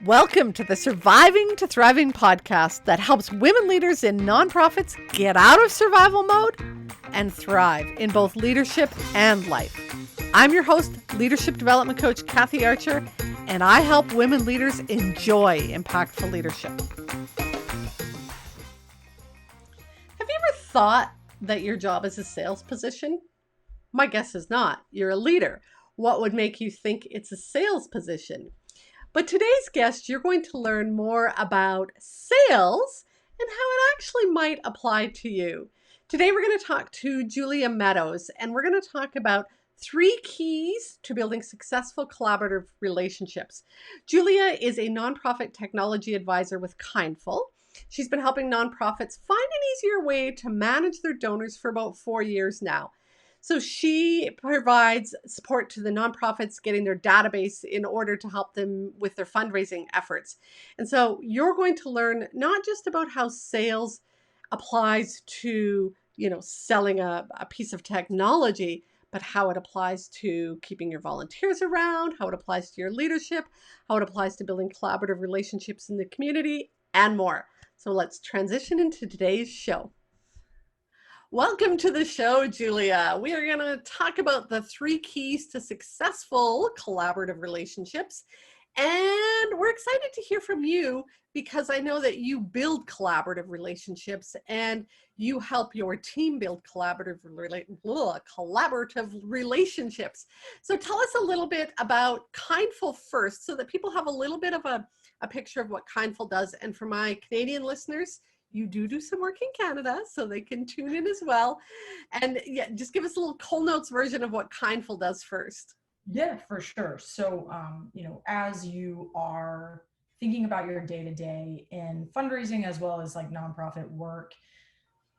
Welcome to the Surviving to Thriving podcast that helps women leaders in nonprofits get out of survival mode and thrive in both leadership and life. I'm your host, leadership development coach Kathy Archer, and I help women leaders enjoy impactful leadership. Have you ever thought that your job is a sales position? My guess is not. You're a leader. What would make you think it's a sales position? But today's guest, you're going to learn more about sales and how it actually might apply to you. Today, we're going to talk to Julia Meadows, and we're going to talk about 3 keys to building successful collaborative relationships. Julia is a nonprofit technology advisor with Kindful. She's been helping nonprofits find an easier way to manage their donors for about 4 years now. So she provides support to the nonprofits getting their database in order to help them with their fundraising efforts. And so you're going to learn not just about how sales applies to, selling a piece of technology, but how it applies to keeping your volunteers around, how it applies to your leadership, how it applies to building collaborative relationships in the community, and more. So let's transition into today's show. Welcome to the show, Julia. We are going to talk about the 3 keys to successful collaborative relationships. And we're excited to hear from you because I know that you build collaborative relationships and you help your team build collaborative relationships. So tell us a little bit about Kindful first so that people have a little bit of a picture of what Kindful does. And for my Canadian listeners, you do some work in Canada, so they can tune in as well. And yeah, just give us a little Cold Notes version of what Kindful does first. Yeah, for sure. So, as you are thinking about your day-to-day in fundraising as well as like nonprofit work,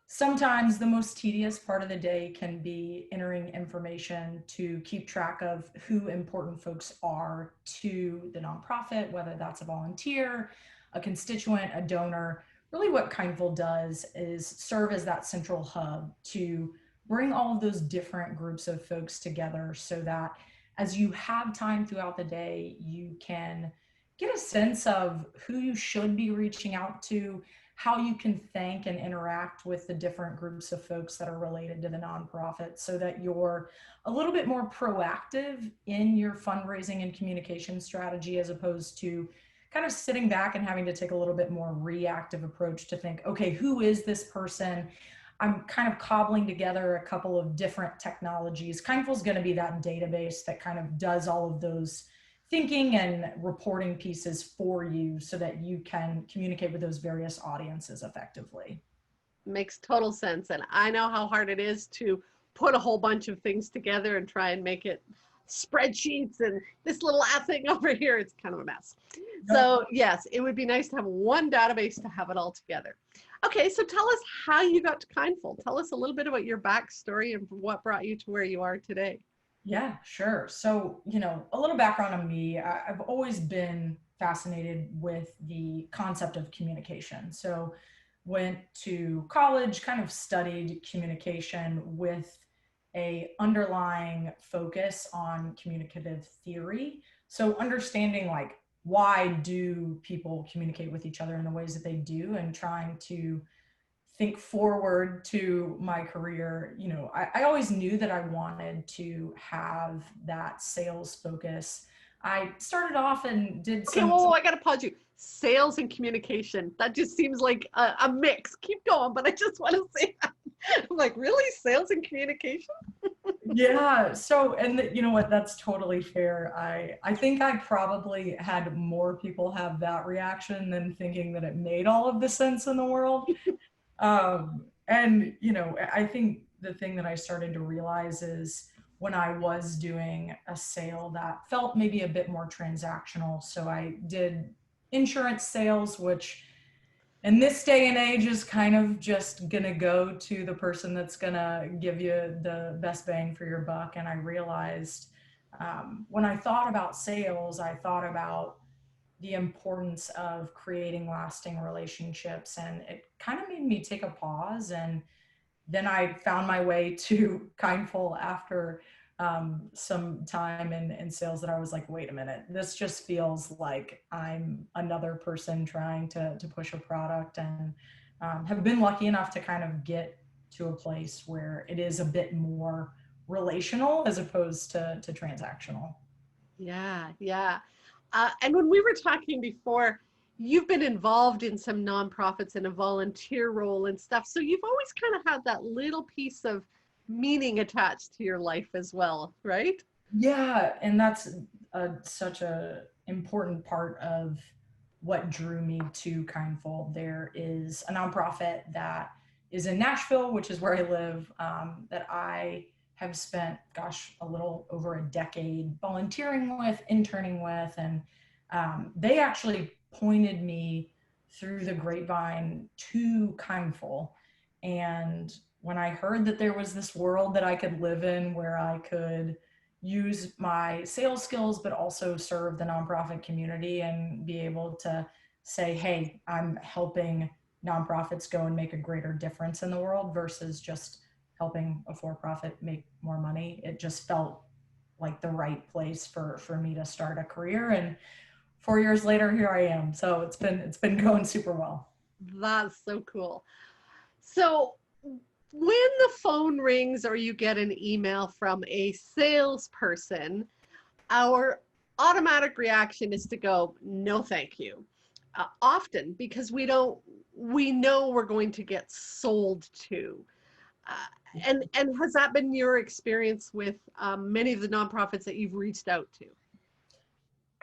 sometimes the most tedious part of the day can be entering information to keep track of who important folks are to the nonprofit, whether that's a volunteer, a constituent, a donor. Really what Kindful does is serve as that central hub to bring all of those different groups of folks together so that as you have time throughout the day, you can get a sense of who you should be reaching out to, how you can thank and interact with the different groups of folks that are related to the nonprofit so that you're a little bit more proactive in your fundraising and communication strategy as opposed to kind of sitting back and having to take a little bit more reactive approach to think, okay, who is this person? I'm kind of cobbling together a couple of different technologies. Kindful is going to be that database that kind of does all of those thinking and reporting pieces for you so that you can communicate with those various audiences effectively. Makes total sense. And I know how hard it is to put a whole bunch of things together and try and make it spreadsheets and this little thing over here. It's kind of a mess. So yes, it would be nice to have one database to have it all together. Okay, so tell us how you got to Kindful. Tell us a little bit about your backstory and what brought you to where you are today. Yeah, sure. So, a little background on me. I've always been fascinated with the concept of communication. So went to college, kind of studied communication with a underlying focus on communicative theory. So understanding like why do people communicate with each other in the ways that they do and trying to think forward to my career, I always knew that I wanted to have that sales focus. I started off and did Okay, whoa, I got to pause you. Sales and communication. That just seems like a mix. Keep going, but I just want to say that. I'm like, really? Sales and communication? Yeah. So, and you know what? That's totally fair. I think I probably had more people have that reaction than thinking that it made all of the sense in the world. And, I think the thing that I started to realize is when I was doing a sale that felt maybe a bit more transactional. So I did insurance sales, which in this day and age is kind of just gonna go to the person that's gonna give you the best bang for your buck. And I realized when I thought about sales, I thought about the importance of creating lasting relationships, and it kind of made me take a pause. And then I found my way to Kindful after some time in sales that I was like, wait a minute, this just feels like I'm another person trying to push a product, and have been lucky enough to kind of get to a place where it is a bit more relational as opposed to transactional. Yeah, yeah. And when we were talking before, you've been involved in some nonprofits in a volunteer role and stuff. So you've always kind of had that little piece of meaning attached to your life as well, right? Yeah, and that's such a important part of what drew me to Kindful. There is a nonprofit that is in Nashville, which is where I live, that I have spent, gosh, a little over a decade volunteering with, interning with, and they actually pointed me through the grapevine to Kindful. And when I heard that there was this world that I could live in where I could use my sales skills, but also serve the nonprofit community and be able to say, hey, I'm helping nonprofits go and make a greater difference in the world versus just helping a for-profit make more money. It just felt like the right place for me to start a career. And 4 years later, here I am. So it's been going super well. That's so cool. So when the phone rings or you get an email from a salesperson, our automatic reaction is to go, no, thank you. Often because we know we're going to get sold to. Uh, and has that been your experience with many of the nonprofits that you've reached out to?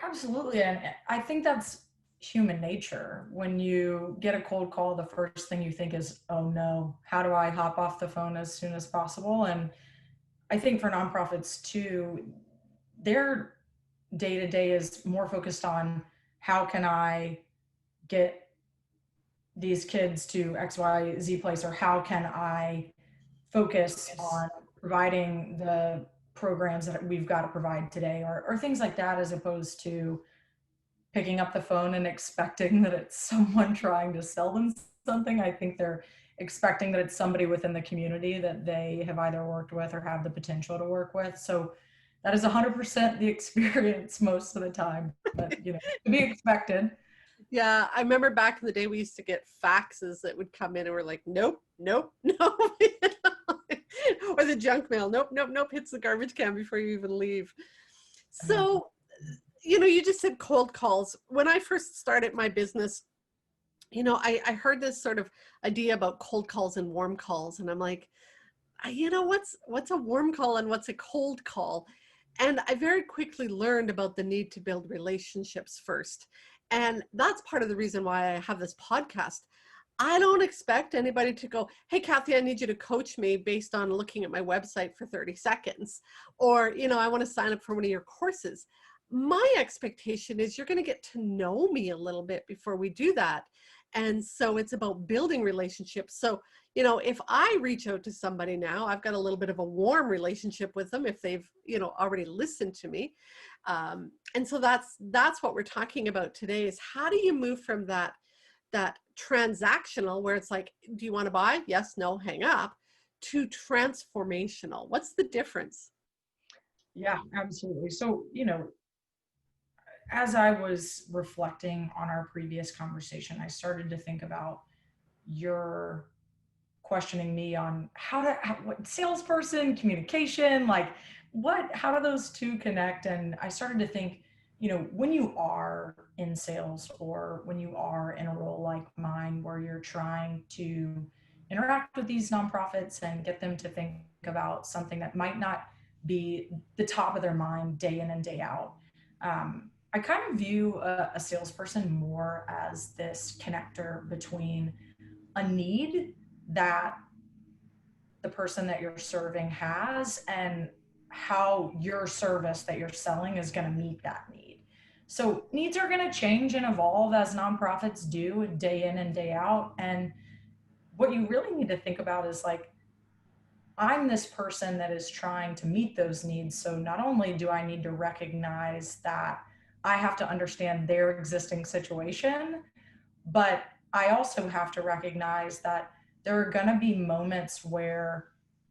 Absolutely. And I think that's human nature. When you get a cold call, the first thing you think is, oh no, how do I hop off the phone as soon as possible? And I think for nonprofits too, their day to day is more focused on how can I get these kids to XYZ place, or how can I focus on providing the programs that we've got to provide today, or things like that, as opposed to picking up the phone and expecting that it's someone trying to sell them something. I think they're expecting that it's somebody within the community that they have either worked with or have the potential to work with. So that is 100% the experience most of the time, but to be expected. Yeah, I remember back in the day we used to get faxes that would come in and we're like, nope, nope, nope. Or the junk mail, nope, nope, nope, hits the garbage can before you even leave. Yeah. So, you just said cold calls. When I first started my business, I heard this sort of idea about cold calls and warm calls. And I'm like, what's a warm call and what's a cold call? And I very quickly learned about the need to build relationships first. And that's part of the reason why I have this podcast. I don't expect anybody to go, hey, Kathy, I need you to coach me based on looking at my website for 30 seconds. Or, I want to sign up for one of your courses. My expectation is you're going to get to know me a little bit before we do that. And so it's about building relationships. So, if I reach out to somebody now, I've got a little bit of a warm relationship with them if they've, already listened to me. And so that's what we're talking about today is how do you move from that transactional where it's like, do you want to buy? Yes, no, hang up, to transformational. What's the difference? Yeah, absolutely. So, as I was reflecting on our previous conversation, I started to think about your questioning me on what salesperson communication, like how do those two connect? And I started to think, when you are in sales or when you are in a role like mine where you're trying to interact with these nonprofits and get them to think about something that might not be the top of their mind day in and day out, I kind of view a salesperson more as this connector between a need that the person that you're serving has and how your service that you're selling is going to meet that need. So needs are going to change and evolve as nonprofits do day in and day out. And what you really need to think about is like, I'm this person that is trying to meet those needs. So not only do I need to recognize that I have to understand their existing situation, but I also have to recognize that there are going to be moments where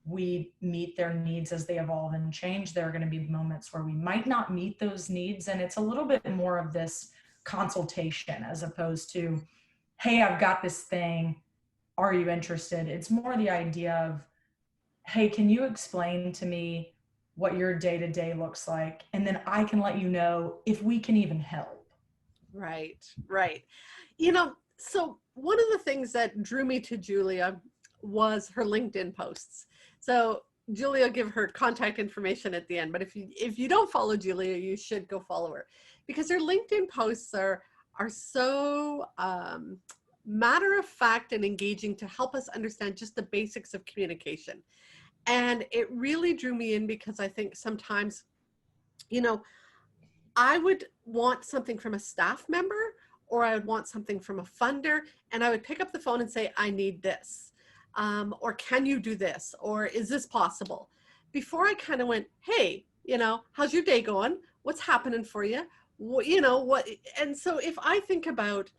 we meet their needs as they evolve and change. There are going to be moments where we might not meet those needs. And it's a little bit more of this consultation as opposed to, hey, I've got this thing. Are you interested? It's more the idea of, hey, can you explain to me what your day to day looks like? And then I can let you know if we can even help. Right, right. You know, so one of the things that drew me to Julia was her LinkedIn posts. So Julia, give her contact information at the end, but if you don't follow Julia, you should go follow her because her LinkedIn posts are so matter of fact and engaging to help us understand just the basics of communication. And it really drew me in because I think sometimes, you know, I would want something from a staff member or I would want something from a funder, and I would pick up the phone and say, I need this. Or can you do this? Or is this possible? Before I kind of went, hey, how's your day going? What's happening for you? What? And so if I think about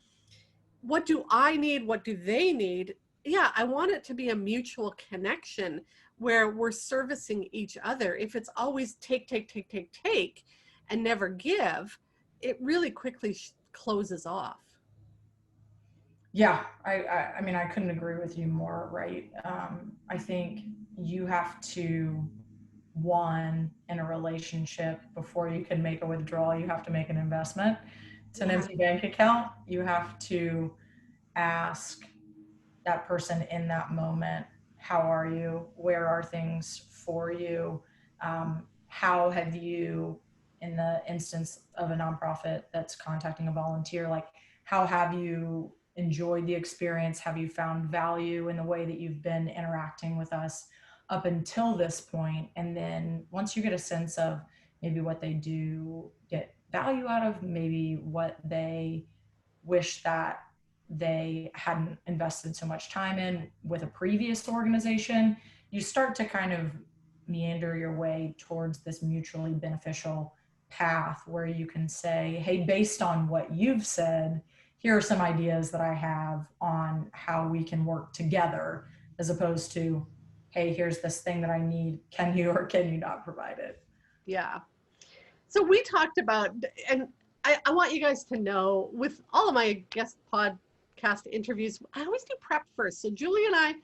what do I need? What do they need? Yeah, I want it to be a mutual connection where we're servicing each other. If it's always take, take, take, take, take, and never give, it really quickly closes off. Yeah, I mean, I couldn't agree with you more, right? I think you have to, one, in a relationship, before you can make a withdrawal, you have to make an investment. It's an Yeah. empty bank account. You have to ask that person in that moment, how are you? Where are things for you? How have you, in the instance of a nonprofit that's contacting a volunteer, like how have you enjoyed the experience? Have you found value in the way that you've been interacting with us up until this point? And then once you get a sense of maybe what they do get value out of, maybe what they wish that they hadn't invested so much time in with a previous organization, you start to kind of meander your way towards this mutually beneficial path where you can say, hey, based on what you've said, here are some ideas that I have on how we can work together, as opposed to, hey, here's this thing that I need. Can you or can you not provide it? Yeah. So we talked about, and I want you guys to know with all of my guest podcast interviews, I always do prep first. So Julie and I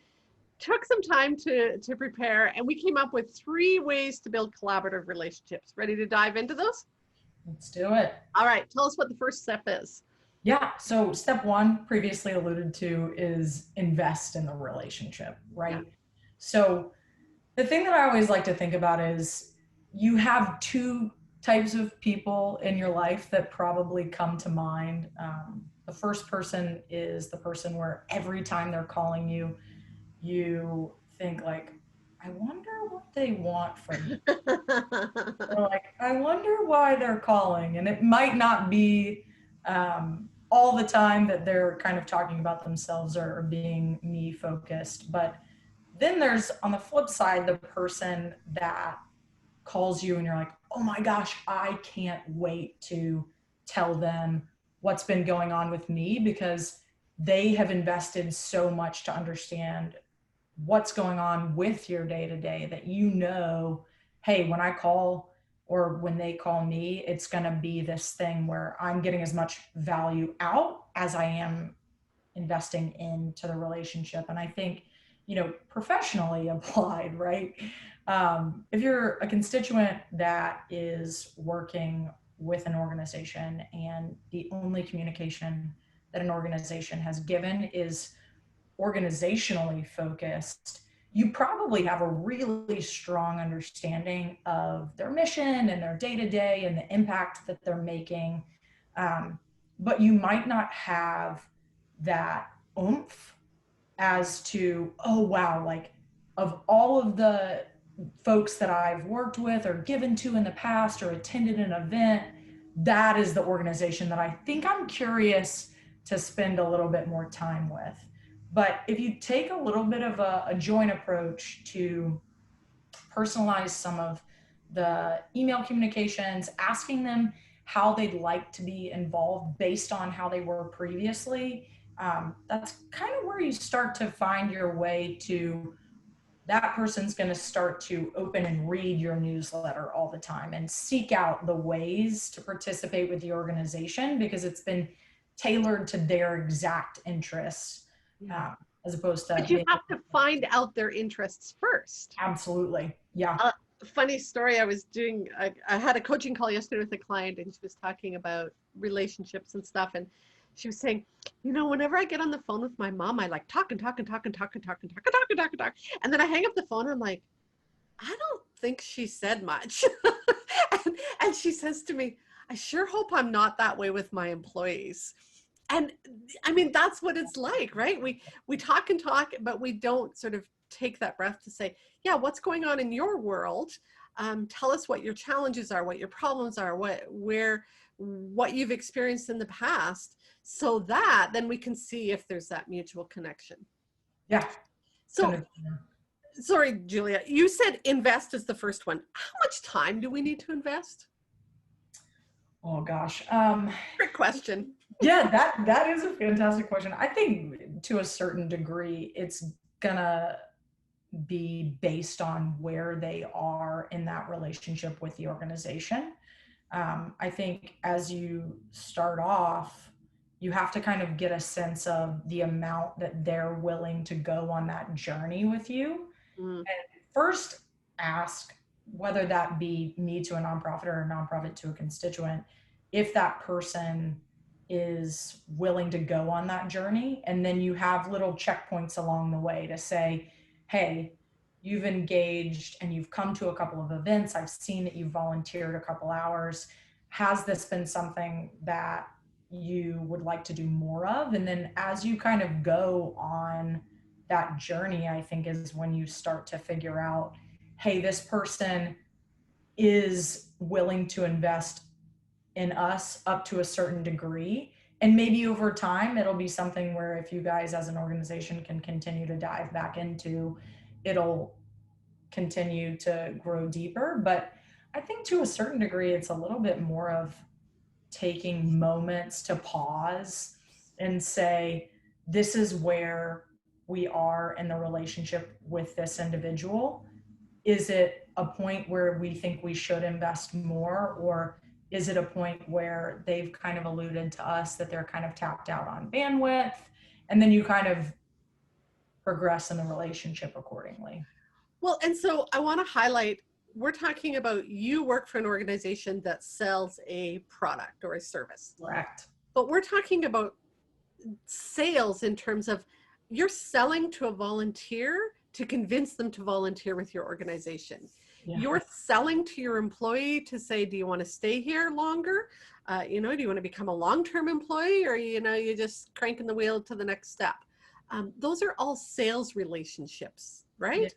took some time to prepare, and we came up with 3 ways to build collaborative relationships. Ready to dive into those? Let's do it. All right, tell us what the first step is. Yeah. So step one, previously alluded to, is invest in the relationship, Yeah. right? So the thing that I always like to think about is you have two types of people in your life that probably come to mind. The first person is the person where every time they're calling you, you think like, I wonder what they want from me. Or like, I wonder why they're calling. And it might not be all the time that they're kind of talking about themselves or being me focused. But then there's, on the flip side, the person that calls you and you're like, oh my gosh, I can't wait to tell them what's been going on with me, because they have invested so much to understand what's going on with your day to day, that hey, when I call or when they call me, it's going to be this thing where I'm getting as much value out as I am investing into the relationship. And I think, professionally applied, right? If you're a constituent that is working with an organization and the only communication that an organization has given is organizationally focused, you probably have a really strong understanding of their mission and their day to day and the impact that they're making. But you might not have that oomph as to, oh, wow, like of all of the folks that I've worked with or given to in the past or attended an event, that is the organization that I think I'm curious to spend a little bit more time with. But if you take a little bit of a joint approach to personalize some of the email communications, asking them how they'd like to be involved based on how they were previously, that's kind of where you start to find your way to that person's going to start to open and read your newsletter all the time and seek out the ways to participate with the organization because it's been tailored to their exact interests, Yeah. um, as opposed to But you being have to find out their interests first. absolutely. Yeah. Uh, Funny story. I had a coaching call yesterday with a client, and she was talking about relationships and stuff. And she was saying, whenever I get on the phone with my mom, I like talk and talk and talk and talk and talk and talk and talk and talk and talk. And then I hang up the phone and I'm like, I don't think she said much. and she says to me, I sure hope I'm not that way with my employees. And I mean, that's what it's like, right? We talk and talk, but we don't sort of take that breath to say, yeah, what's going on in your world? Tell us what your challenges are, what your problems are, what you've experienced in the past, so that then we can see if there's that mutual connection. Yeah. So, sorry, Julia, you said invest is the first one. How much time do we need to invest? Oh gosh. Great question. Yeah, that is a fantastic question. I think to a certain degree, it's gonna be based on where they are in that relationship with the organization. I think as you start off, you have to kind of get a sense of the amount that they're willing to go on that journey with you. Mm, And first ask whether that be me to a nonprofit or a nonprofit to a constituent, if that person is willing to go on that journey. And then you have little checkpoints along the way to say, hey, you've engaged and you've come to a couple of events. I've seen that you've volunteered a couple hours. Has this been something that you would like to do more of? And then as you kind of go on that journey, I think is when you start to figure out, hey, this person is willing to invest in us up to a certain degree. And maybe over time, it'll be something where if you guys as an organization can continue to dive back into, it'll continue to grow deeper. But I think to a certain degree, it's a little bit more of taking moments to pause and say, this is where we are in the relationship with this individual. Is it a point where we think we should invest more, or is it a point where they've kind of alluded to us that they're kind of tapped out on bandwidth? And then you kind of progress in the relationship accordingly. well, and so I want to highlight, we're talking about you work for an organization that sells a product or a service, Correct. but we're talking about sales in terms of you're selling to a volunteer to convince them to volunteer with your organization. Yeah. You're selling to your employee to say, do you want to stay here longer? Do you want to become a long-term employee, or, you're just cranking the wheel to the next step? Those are all sales relationships, Yeah, right?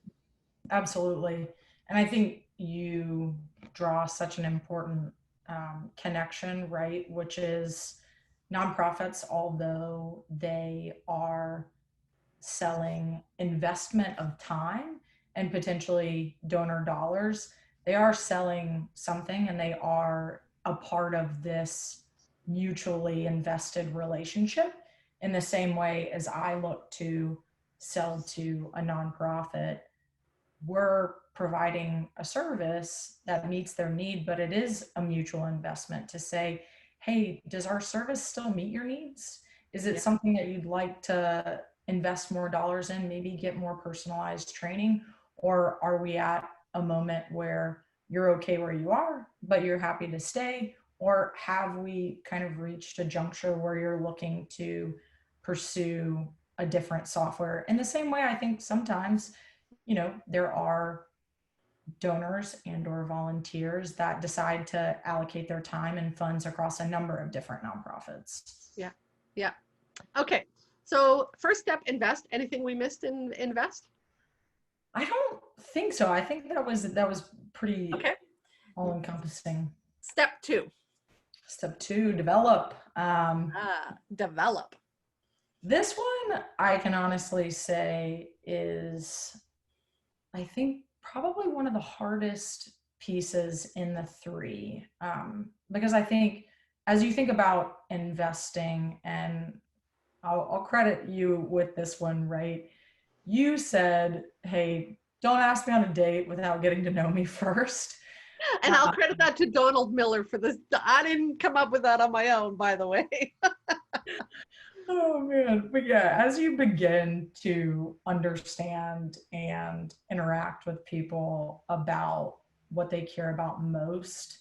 absolutely. And I think you draw such an important connection, right? Which is nonprofits, although they are selling investment of time and potentially donor dollars, they are selling something and they are a part of this mutually invested relationship in the same way as I look to sell to a nonprofit. We're providing a service that meets their need, but it is a mutual investment to say, hey, does our service still meet your needs? Is it Yeah. something that you'd like to invest more dollars in, maybe get more personalized training? Or are we at a moment where you're okay where you are, but you're happy to stay? Or have we kind of reached a juncture where you're looking to pursue a different software? In the same way, I think sometimes, there are donors and or volunteers that decide to allocate their time and funds across a number of different nonprofits. Yeah. Yeah. Okay. So first step, invest. Anything we missed in invest? I don't think so. I think that was pretty Okay. all encompassing. Step two, Step two, develop. develop. This one I can honestly say is, I think, probably one of the hardest pieces in the three, because I think as you think about investing, and I'll credit you with this one, right? You said, hey, don't ask me on a date without getting to know me first. And I'll credit that to Donald Miller for this. I didn't come up with that on my own, by the way. Oh man. But yeah, as you begin to understand and interact with people about what they care about most,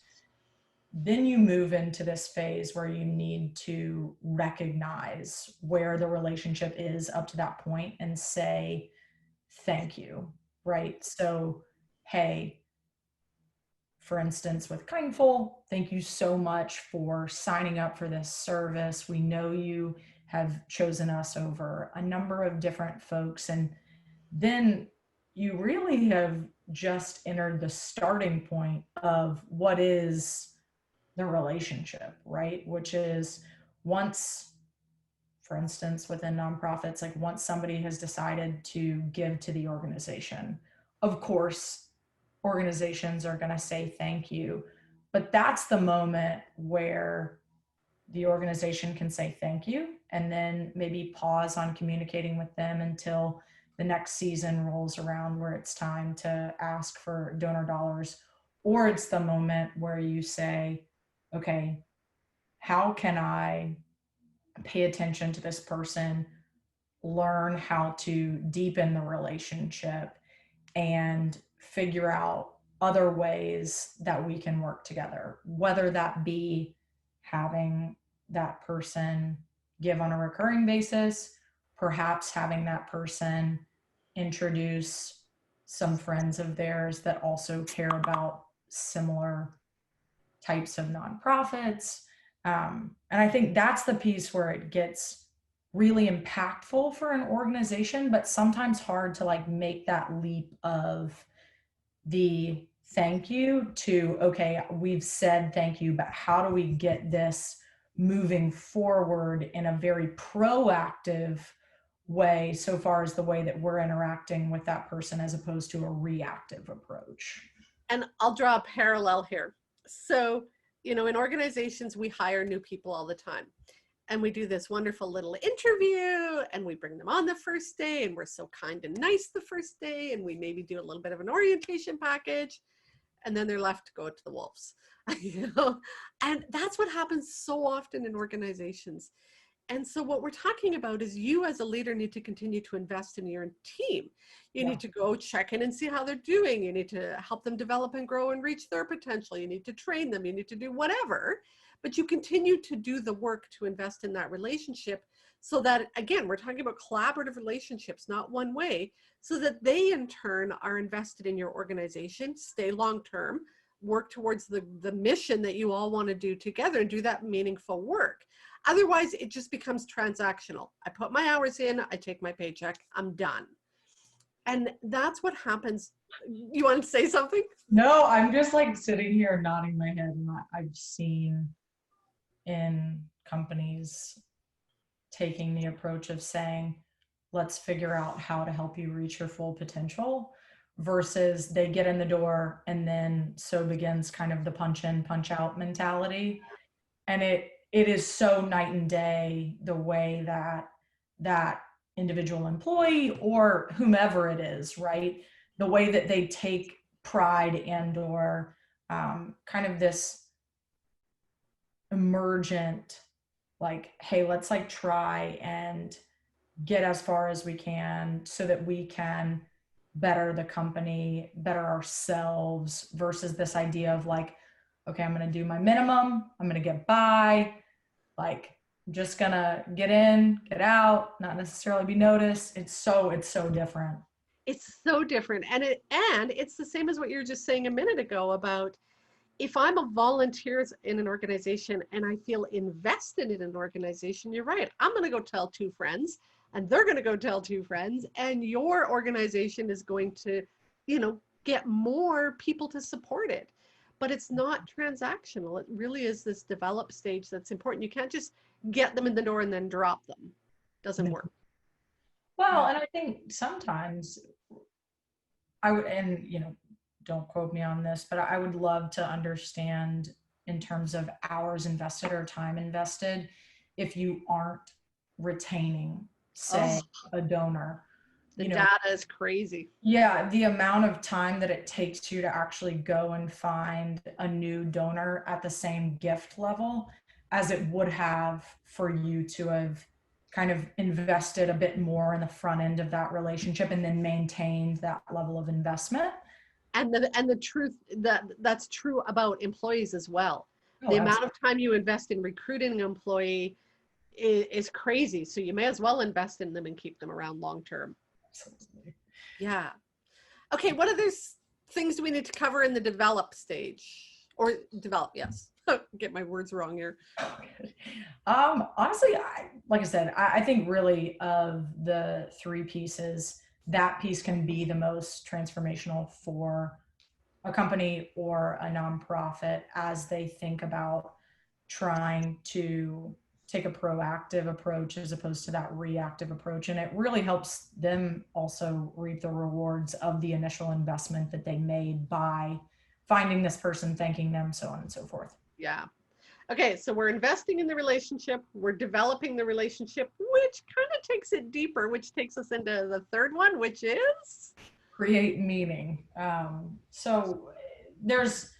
then you move into this phase where you need to recognize where the relationship is up to that point and say, thank you, right? So, hey, for instance, with Kindful, thank you so much for signing up for this service. We know you have chosen us over a number of different folks. And then you really have just entered the starting point of what is the relationship, right? Which is once, for instance, within nonprofits, like once somebody has decided to give to the organization, of course, organizations are going to say thank you. But that's the moment where the organization can say thank you and then maybe pause on communicating with them until the next season rolls around where it's time to ask for donor dollars. Or it's the moment where you say, okay, how can I pay attention to this person, learn how to deepen the relationship, and figure out other ways that we can work together, whether that be having that person give on a recurring basis, perhaps having that person introduce some friends of theirs that also care about similar types of nonprofits. And I think that's the piece where it gets really impactful for an organization, but sometimes hard to like make that leap of the thank you to, okay, we've said thank you, but how do we get this moving forward in a very proactive way so far as the way that we're interacting with that person as opposed to a reactive approach? And I'll draw a parallel here. So, in organizations, we hire new people all the time. And we do this wonderful little interview and we bring them on the first day and we're so kind and nice the first day. And we maybe do a little bit of an orientation package and then they're left to go to the wolves. And that's what happens so often in organizations. And so what we're talking about is you as a leader need to continue to invest in your team. You Yeah. need to go check in and see how they're doing. You need to help them develop and grow and reach their potential. You need to train them. You need to do whatever, but you continue to do the work to invest in that relationship so that, again, we're talking about collaborative relationships, not one way, so that they in turn are invested in your organization, stay long-term, work towards the mission that you all want to do together and do that meaningful work. Otherwise, it just becomes transactional. I put my hours in, I take my paycheck, I'm done. And that's what happens. You want to say something? No, I'm just like sitting here nodding my head, and I've seen in companies taking the approach of saying, let's figure out how to help you reach your full potential, versus they get in the door and then so begins kind of the punch in, punch out mentality. And it is so night and day the way that that individual employee or whomever it is, right? The way that they take pride and or kind of this emergent, like, hey, let's like try and get as far as we can so that we can better the company, better ourselves, versus this idea of like, okay, I'm going to do my minimum, I'm going to get by, like I'm just going to get in, get out, not necessarily be noticed. It's so different. It's so different. And it's the same as what you were just saying a minute ago about if I'm a volunteer in an organization and I feel invested in an organization, you're right. I'm going to go tell two friends and they're going to go tell two friends and your organization is going to, get more people to support it. But it's not transactional. It really is this develop stage that's important. You can't just get them in the door and then drop them. Doesn't work. Well, and I think sometimes I would, and don't quote me on this, but I would love to understand in terms of hours invested or time invested if you aren't retaining, Oh, say, a donor. The you know, data is crazy. yeah, the amount of time that it takes you to actually go and find a new donor at the same gift level as it would have for you to have kind of invested a bit more in the front end of that relationship and then maintained that level of investment. And the truth that's true about employees as well. Oh, The amount of absolutely. time you invest in recruiting an employee is crazy. So you may as well invest in them and keep them around long term. Absolutely. Yeah. Okay. What other things do we need to cover in the develop stage or develop? Yes. Get my words wrong here. Okay. Honestly, like I said, I think really of the three pieces, that piece can be the most transformational for a company or a nonprofit as they think about trying to take a proactive approach as opposed to that reactive approach. And it really helps them also reap the rewards of the initial investment that they made by finding this person, thanking them, so on and so forth. Yeah. Okay, so we're investing in the relationship, we're developing the relationship, which kind of takes it deeper, which takes us into the third one, which is Create meaning. So there's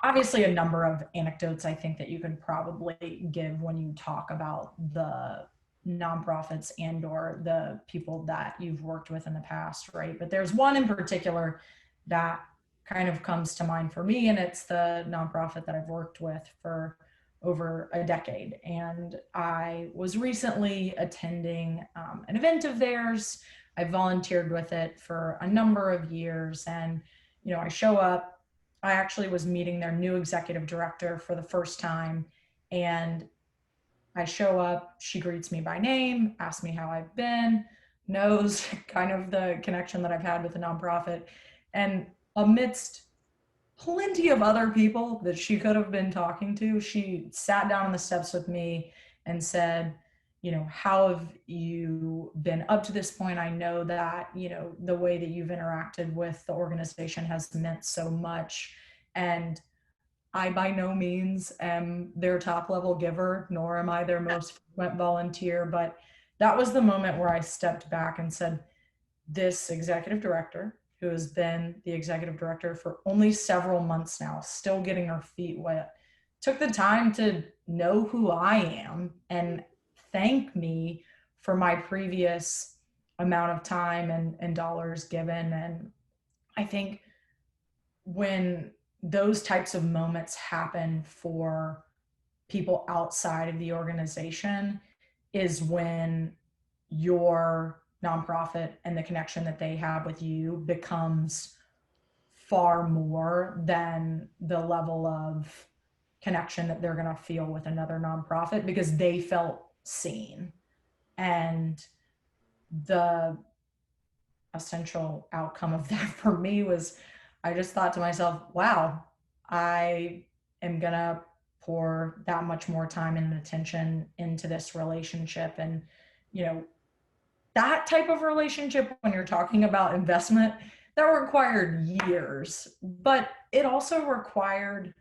obviously a number of anecdotes I think that you could probably give when you talk about the nonprofits and or the people that you've worked with in the past, right? But there's one in particular that kind of comes to mind for me, and it's the nonprofit that I've worked with for over a decade. And I was recently attending an event of theirs. I volunteered with it for a number of years, and I show up. I actually was meeting their new executive director for the first time, and I show up. She greets me by name, asks me how I've been, knows kind of the connection that I've had with the nonprofit, and amidst plenty of other people that she could have been talking to, she sat down on the steps with me and said, how have you been up to this point? I know that, the way that you've interacted with the organization has meant so much. And I by no means am their top level giver, nor am I their most frequent volunteer. But that was the moment where I stepped back and said, this executive director, who has been the executive director for only several months now, still getting her feet wet, took the time to know who I am and thank me for my previous amount of time and dollars given. And I think when those types of moments happen for people outside of the organization is when your nonprofit and the connection that they have with you becomes far more than the level of connection that they're going to feel with another nonprofit because they felt seen. And the essential outcome of that for me was I just thought to myself, wow, I am going to pour that much more time and attention into this relationship. And, you know, that type of relationship, when you're talking about investment, that required years, but it also required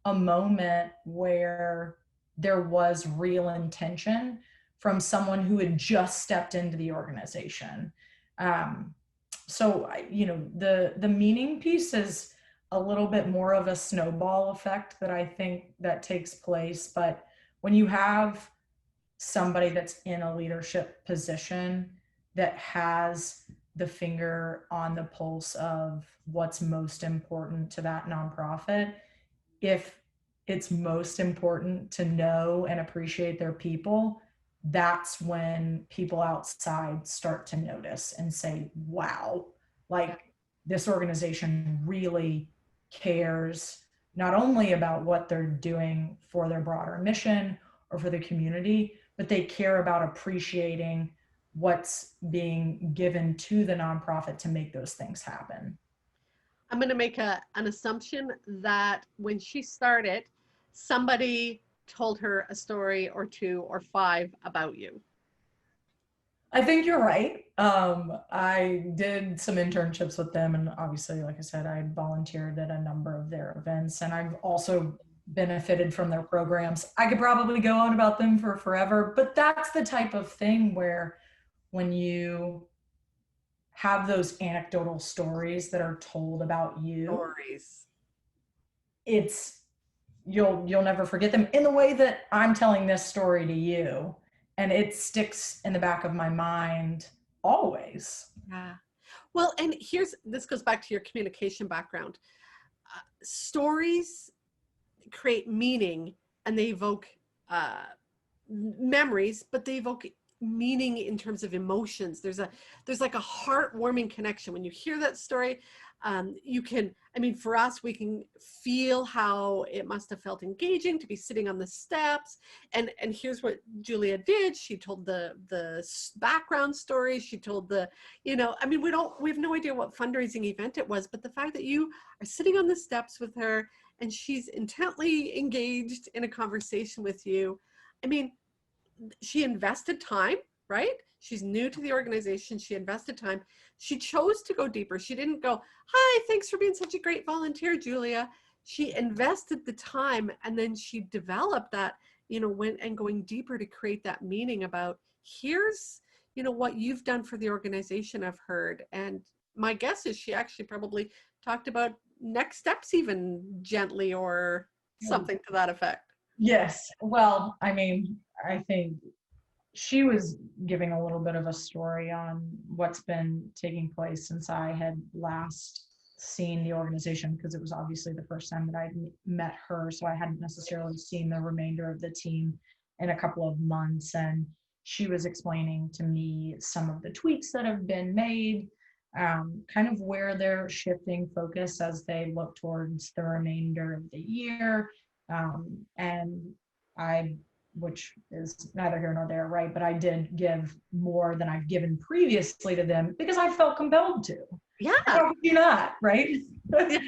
a moment where there was real intention from someone who had just stepped into the organization. Um, so the meaning piece is a little bit more of a snowball effect that I think that takes place. But when you have somebody that's in a leadership position that has the finger on the pulse of what's most important to that nonprofit, if it's most important to know and appreciate their people, that's when people outside start to notice and say, wow, like this organization really cares not only about what they're doing for their broader mission or for the community, but they care about appreciating what's being given to the nonprofit to make those things happen. I'm going to make an assumption that when she started, somebody told her a story or two or five about you. I think you're right. I did some internships with them, and obviously, like I said, I volunteered at a number of their events, and I've also benefited from their programs. I could probably go on about them for forever, but that's the type of thing where when you have those anecdotal stories that are told about you, Stories. it's you'll never forget them in the way that I'm telling this story to you, and it sticks in the back of my mind always. Yeah. Well, and this goes back to your communication background. Stories create meaning and they evoke uh, memories, but they evoke meaning in terms of emotions. There's like a heartwarming connection when you hear that story. You can, I mean, for us, we can feel how it must have felt engaging to be sitting on the steps. And here's what Julia did. She told the background story. She told the, I mean, we have no idea what fundraising event it was, but the fact that you are sitting on the steps with her and she's intently engaged in a conversation with you. I mean, she invested time, right? She's new to the organization. She invested time. She chose to go deeper. She didn't go, "Hi, thanks for being such a great volunteer, Julia." She invested the time and then she developed that, went and going deeper to create that meaning about here's, what you've done for the organization, I've heard. And my guess is she actually probably talked about next steps even gently or something to that effect. Yes. Well, I mean, I think she was giving a little bit of a story on what's been taking place since I had last seen the organization, because it was obviously the first time that I'd met her. So I hadn't necessarily seen the remainder of the team in a couple of months. And she was explaining to me some of the tweaks that have been made, kind of where they're shifting focus as they look towards the remainder of the year. And I, which is neither here nor there, right? But I did give more than I've given previously to them because I felt compelled to. Yeah. How could you not, right? Yeah,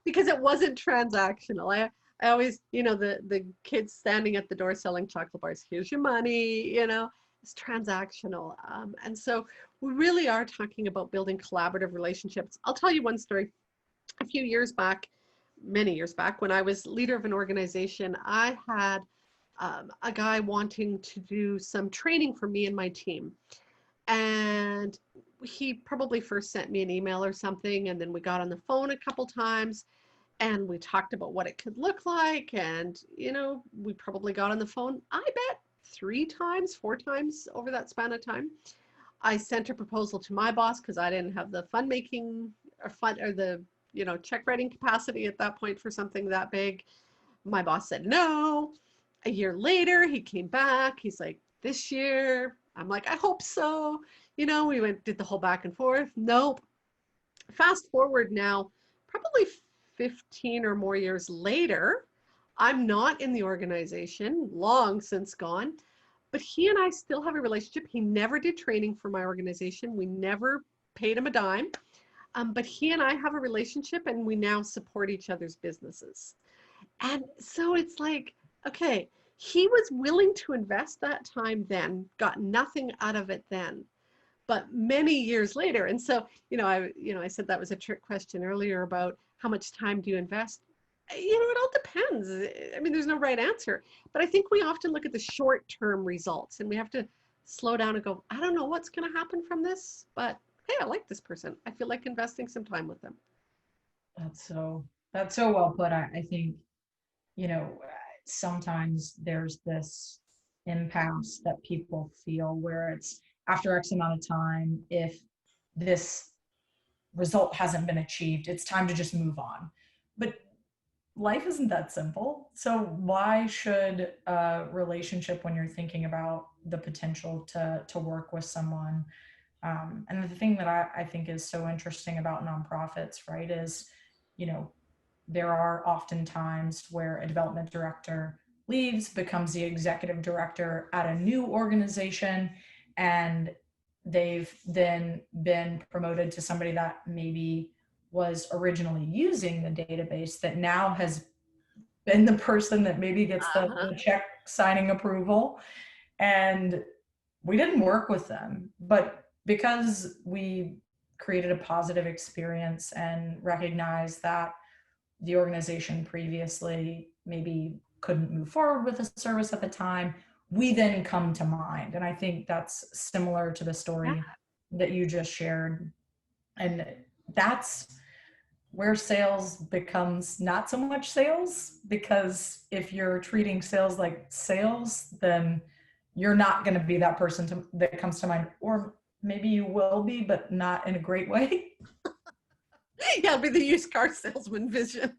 because it wasn't transactional. I always, the kids standing at the door selling chocolate bars, here's your money, it's transactional. And so we really are talking about building collaborative relationships. I'll tell you one story. A few years back, many years back, when I was leader of an organization, I had a guy wanting to do some training for me and my team. And he probably first sent me an email or something, and then we got on the phone a couple times and we talked about what it could look like. And we probably got on the phone, I bet 3 times, 4 times over that span of time. I sent a proposal to my boss because I didn't have the fund making or the check writing capacity at that point for something that big. My boss said no. A year later, he came back. He's like, this year. I'm like, I hope so. We did the whole back and forth. Nope. Fast forward now, probably 15 or more years later, I'm not in the organization, long since gone, but he and I still have a relationship. He never did training for my organization. We never paid him a dime. But he and I have a relationship and we now support each other's businesses. And so it's like, okay, he was willing to invest that time then, got nothing out of it then, but many years later. And so, I said that was a trick question earlier about how much time do you invest? It all depends. I mean, there's no right answer, but I think we often look at the short-term results and we have to slow down and go, I don't know what's going to happen from this, but hey, I like this person. I feel like investing some time with them. That's so that's so well put. I think, you know, sometimes there's this impasse that people feel where it's after X amount of time, if this result hasn't been achieved, it's time to just move on. But life isn't that simple. So why should a relationship, when you're thinking about the potential to work with someone, and the thing that I think is so interesting about nonprofits, right, is, you know, there are often times where a development director leaves, becomes the executive director at a new organization, and they've then been promoted to somebody that maybe was originally using the database that now has been the person that maybe gets Uh-huh. the check signing approval. And we didn't work with them, but because we created a positive experience and recognized that the organization previously maybe couldn't move forward with a service at the time, we then come to mind. And I think that's similar to the Yeah. story that you just shared. And that's where sales becomes not so much sales, because if you're treating sales like sales, then you're not going to be that person that comes to mind. Or maybe you will be, but not in a great way. Yeah, it'll be the used car salesman vision.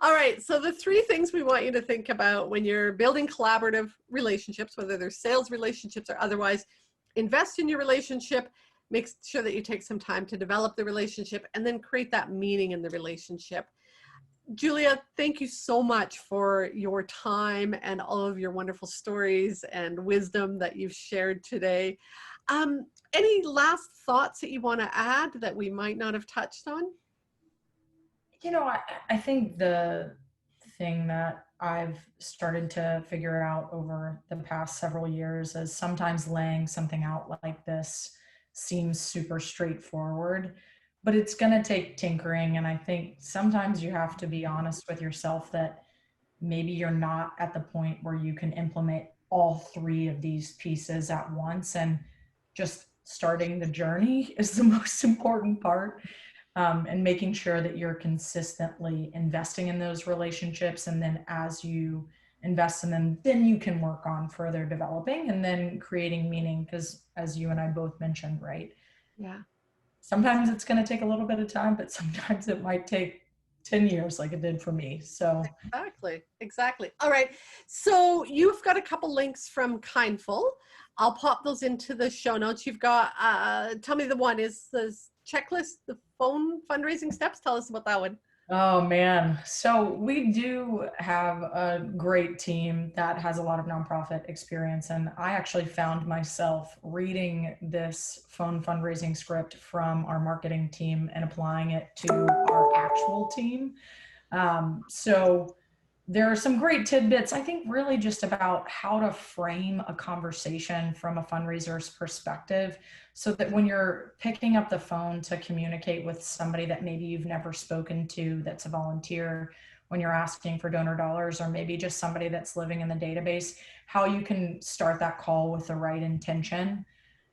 All right. So the three things we want you to think about when you're building collaborative relationships, whether they're sales relationships or otherwise: invest in your relationship, make sure that you take some time to develop the relationship, and then create that meaning in the relationship. Julia, thank you so much for your time and all of your wonderful stories and wisdom that you've shared today. Any last thoughts that you want to add that we might not have touched on? I think the thing that I've started to figure out over the past several years is sometimes laying something out like this seems super straightforward, but it's going to take tinkering. And I think sometimes you have to be honest with yourself that maybe you're not at the point where you can implement all three of these pieces at once. And just starting the journey is the most important part, and making sure that you're consistently investing in those relationships. And then as you invest in them, then you can work on further developing and then creating meaning. Because as you and I both mentioned, right? Yeah. Sometimes it's going to take a little bit of time, but sometimes it might take 10 years like it did for me. So Exactly. All right. So you've got a couple links from Kindful. I'll pop those into the show notes. You've got, tell me the one is the checklist, the phone fundraising steps. Tell us about that one. oh man. So we do have a great team that has a lot of nonprofit experience. And I actually found myself reading this phone fundraising script from our marketing team and applying it to our actual team. So there are some great tidbits, I think, really just about how to frame a conversation from a fundraiser's perspective, so that when you're picking up the phone to communicate with somebody that maybe you've never spoken to, that's a volunteer, when you're asking for donor dollars, or maybe just somebody that's living in the database, how you can start that call with the right intention,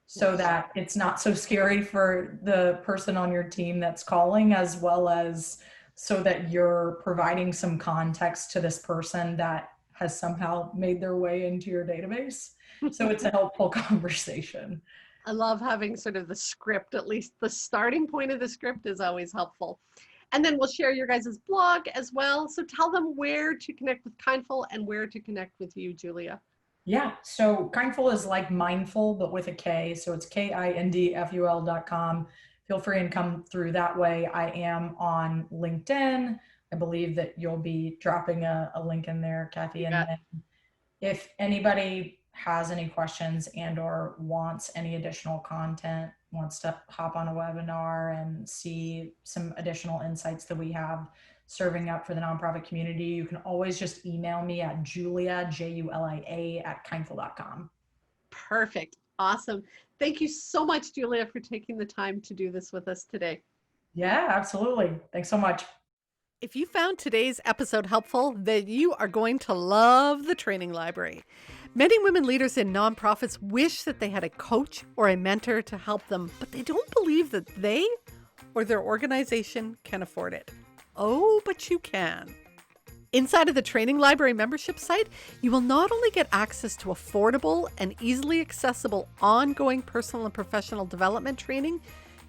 so that it's not so scary for the person on your team that's calling, as well as so that you're providing some context to this person that has somehow made their way into your database. So it's a helpful conversation. I love having sort of the script, at least the starting point of the script is always helpful. And then we'll share your guys' blog as well. So tell them where to connect with Kindful and where to connect with you, Julia. Yeah. So Kindful is like mindful, but with a K. So it's kindful.com. Feel free and come through that way. I am on LinkedIn. I believe that you'll be dropping a link in there, Kathy. And then if anybody has any questions and or wants any additional content, wants to hop on a webinar and see some additional insights that we have serving up for the nonprofit community, you can always just email me at Julia, Julia, at kindful.com. Perfect. Awesome. Thank you so much, Julia, for taking the time to do this with us today. Yeah, absolutely. Thanks so much. If you found today's episode helpful, then you are going to love the training library. Many women leaders in nonprofits wish that they had a coach or a mentor to help them, but they don't believe that they or their organization can afford it. Oh, but you can. Inside of the Training Library membership site, you will not only get access to affordable and easily accessible ongoing personal and professional development training,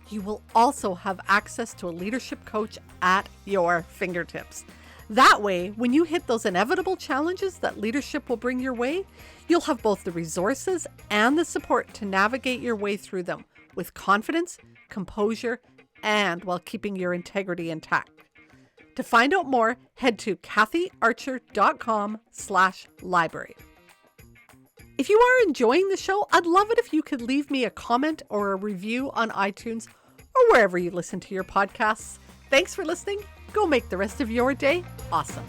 you will also have access to a leadership coach at your fingertips. That way, when you hit those inevitable challenges that leadership will bring your way, you'll have both the resources and the support to navigate your way through them with confidence, composure, and while keeping your integrity intact. To find out more, head to kathyarcher.com/library. If you are enjoying the show, I'd love it if you could leave me a comment or a review on iTunes or wherever you listen to your podcasts. Thanks for listening. Go make the rest of your day awesome.